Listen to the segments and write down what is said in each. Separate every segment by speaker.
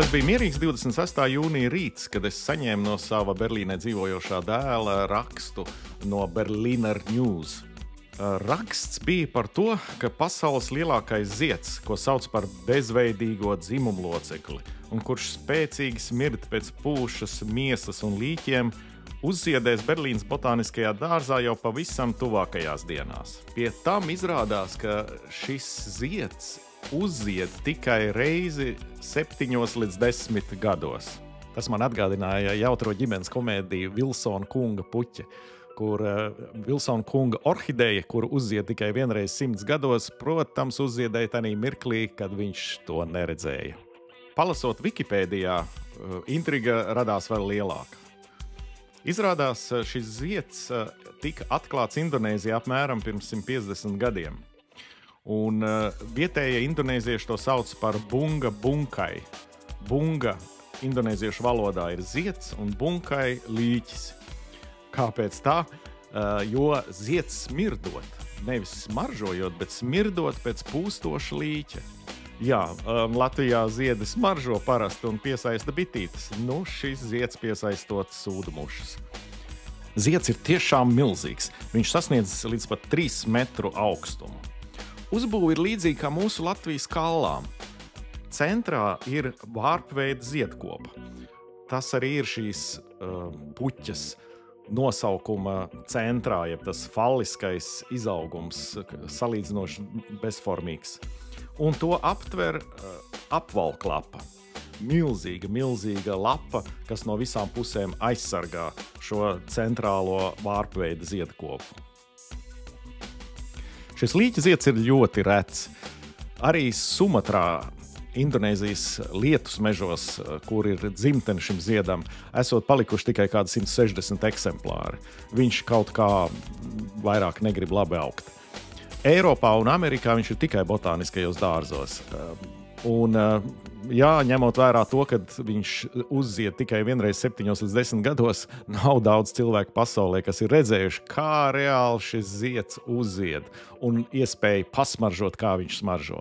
Speaker 1: Tas bija mierīgs 26. jūnija rīts, kad es saņēmu no sava Berlīnē dzīvojošā dēla rakstu no Berliner News. Raksts bija par to, ka pasaules lielākais zieds, ko sauc par bezveidīgo dzimumlocekli, un kurš spēcīgi smird pēc pūšas, miesas un līķiem, uzziedēs Berlīnas botāniskajā dārzā jau pavisam tuvākajās dienās. Pie tam izrādās, ka šis zieds uzzied tikai reizi 7 līdz 10 gados. Tas man atgādināja jautro ģimenes komēdiju Vilsona kunga puķe, kur Vilsona kunga orhideja, kur uzzied tikai vienreiz 100 gados, protams, uzziedēja tanī mirklī, kad viņš to neredzēja. Palasot Wikipēdijā, intriga radās vēl lielāka. Izrādās, šis zieds tika atklāts Indonēzijā apmēram pirms 150 gadiem. Un vietējie indonēzieši to sauc par bunga bunkai. Bunga indonēziešu valodā ir zieds un bunkai līķis. Kāpēc tā? Jo zieds smirdot, nevis smaržojot, bet smirdot pēc pūstoša līķa. Jā, Latvijā ziedi smaržo parasti un piesaista bitītes. Nu, šis zieds piesaistot sūdumušas. Zieds ir tiešām milzīgs. Viņš sasniedz līdz pat 3 metru augstumu. Uzbūve ir līdzīga kā mūsu Latvijas kallām. Centrā ir vārpveida ziedkopa. Tas arī ir šīs puķes nosaukuma centrā, jeb tas falliskais izaugums, salīdzinoši bezformīgs. Un to aptver apvalklapa. Milzīga lapa, kas no visām pusēm aizsargā šo centrālo vārpveida ziedkopu. Šis līķa zieds ir ļoti rets. Arī Sumatrā, Indonēzijas lietus mežos, kur ir dzimtene šim ziedam, esot palikuši tikai kādi 160 eksemplāri. Viņš kaut kā vairāk negrib labi augt. Eiropā un Amerikā viņš ir tikai botāniskajos dārzos. Un, jā, ņemot vērā to, ka viņš uzzied tikai vienreiz 7 līdz 10 gados, nav daudz cilvēku pasaulē, kas ir redzējuši, kā reāli šis zieds uzzied un iespēja pasmaržot, kā viņš smaržo.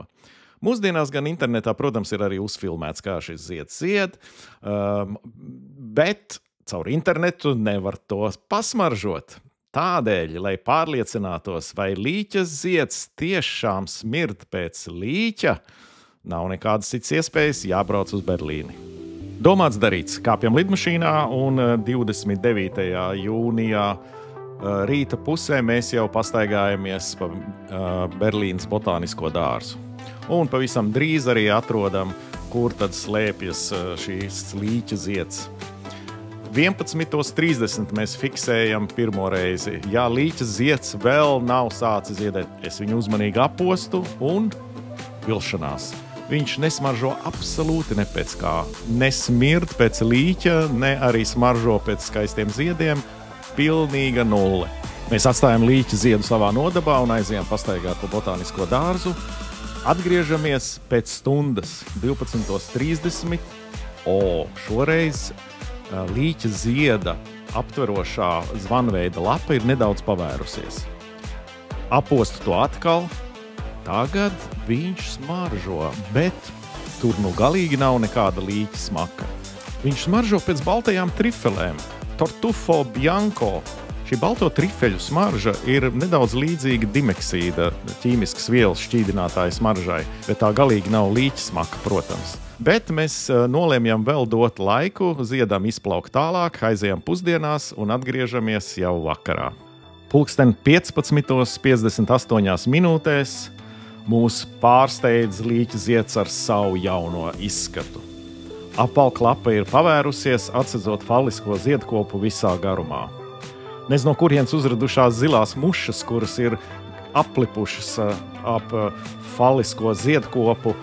Speaker 1: Mūsdienās gan internetā, protams, ir arī uzfilmēts, kā šis zieds zied, bet caur internetu nevar to pasmaržot. Tādēļ, lai pārliecinātos, vai līķa zieds tiešām smird pēc līķa, nav nekādas cits iespējas, jābrauc uz Berlīni. Domāts darīts, kāpjam lidmašīnā un 29. jūnijā rīta pusē mēs jau pastaigājamies pa Berlīnas botānisko dārzu. Un pavisam drīz arī atrodam, kur tad slēpjas šīs līķa zieds. 11:30 mēs fiksējam pirmo reizi. Ja līķa zieds vēl nav sācis ziedēt, es viņu uzmanīgi apostu un vilšanās. Viņš nesmaržo absolūti ne pēc kā. Nesmird pēc līķa, ne arī smaržo pēc skaistiem ziediem. Pilnīga nulle. Mēs atstājam līķa ziedu savā nodabā un aizējām pastaigāt pa botānisko dārzu. Atgriežamies pēc stundas 12:30. Šoreiz līķa zieda aptverošā zvanveida lapa ir nedaudz pavērusies. Apostu to atkal. Tagad viņš smaržo, bet tur nu galīgi nav nekāda līķa smaka. Viņš smaržo pēc baltajām trifelēm. Tortufo bianco. Šī balto trifeļu smarža ir nedaudz līdzīga dimeksīda, ķīmiskas vielas šķīdinātāja smaržai, bet tā galīgi nav līķa smaka, protams. Bet mēs nolēmjam vēl dot laiku, ziedam izplaukt tālāk, aizējam pusdienās un atgriežamies jau vakarā. Pulksten 15:58 mūs pārsteidz līķa zieds ar savu jauno izskatu. Apvalklapa ir pavērusies, atsedzot fallisko ziedkopu visā garumā. Nezinu, no kurienes uzradušās zilās mušas, kuras ir aplipušas ap fallisko ziedkopu,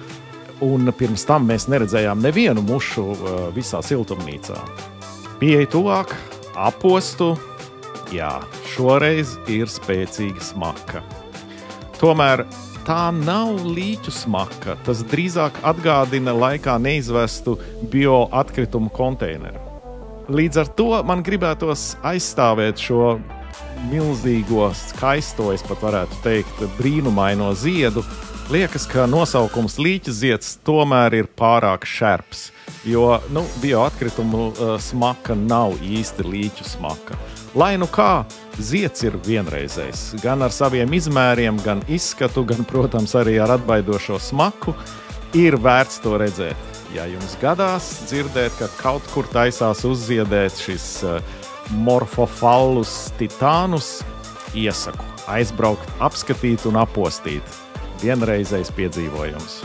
Speaker 1: un pirms tam mēs neredzējām nevienu mušu visā siltumnīcā. Pieeja tuvāk, apostu, jā, šoreiz ir spēcīga smaka. Tomēr tā nav līķu smaka, tas drīzāk atgādina laikā neizvestu bioatkritumu konteineru. Līdz ar to man gribētos aizstāvēt šo milzīgo, skaisto, es pat varētu teikt, brīnumaino ziedu. Liekas, ka nosaukums līķa zieds tomēr ir pārāk šerps. jo bioatkritumu smaka nav īsti līķu smaka. Lai nu kā, zieds ir vienreizējs. Gan ar saviem izmēriem, gan izskatu, gan, protams, arī ar atbaidošo smaku. Ir vērts to redzēt. Ja jums gadās dzirdēt, ka kaut kur taisās uzziedēt šis Morphophallus titanus, iesaku aizbraukt, apskatīt un apostīt. Vienreizējs piedzīvojums.